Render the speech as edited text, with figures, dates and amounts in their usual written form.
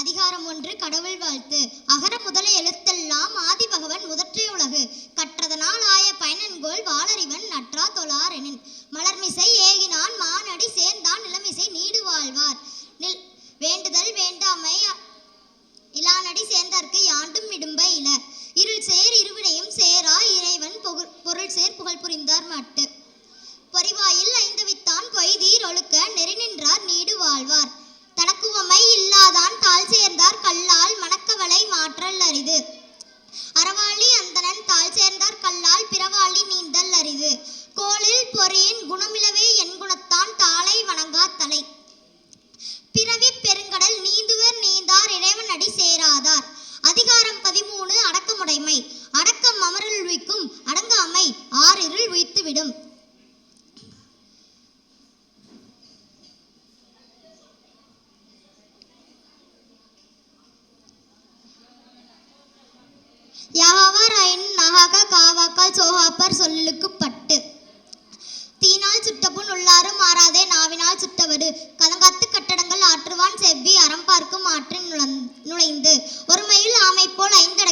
அதிகாரம் 1 கடவுள் வாழ்த்து. அகர முதல எழுத்தெல்லாம் ஆதி பகவன் முதற்றே உலகு. கற்றதனால் ஆய பயனன்கோள் வாளறிவன் நற்றா தொழார் எனின். மலர்மிசை ஏகினான் மானடி சேர்ந்தான் நிலமிசை நீடு வாழ்வார். வேண்டுதல் வேண்டாமை இலானடி சேர்ந்தார்க்கு யாண்டும் இடும்ப இல. இருள் சேர் இருவினையும் சேரா இறைவன் பொருள் சேர் புகழ் புரிந்தார் மட்டு. பொறிவாயில் ஐந்தவித்தான் பொய்தீர் ஒழுக்க நெறி நின்றார் நீடு வாழ்வார். தனக்குவமை இல்லாதான் தாழ் சேர்ந்தார் கல்லால் மணக்கவலை மாற்றல் அரிது. அறவாளி அந்தணன் தாழ் சேர்ந்தார் கல்லால் பிறவாளி நீந்தல் அரிது. கோளில் பொறியின் குணமிலவே என் குணத்தான் தாளை வணங்கா தலை. பிறவி பெருங்கடல் நீந்துவர் நீந்தார் இறைவன் அடி சேராதார். அதிகாரம் 13 அடக்கமுடைமை. அடக்கம் அமருள் உய்க்கும் அடங்காமை ஆறிருள் உய்த்துவிடும். யாவார் ஆயினும் நகாக காவாக்கால் சோகாப்பர் சொல்லுக்கு பட்டு. தீனால் சுட்டபுண் உள்ளாரும் மாறாதே நாவினால் சுட்டவடு. கலங்காத்து கட்டடங்கள் ஆற்றுவான் செவ்வி அறம் பார்க்கும் ஆற்றின் நுழைந்து. ஒருமையில் ஆமை போல் 5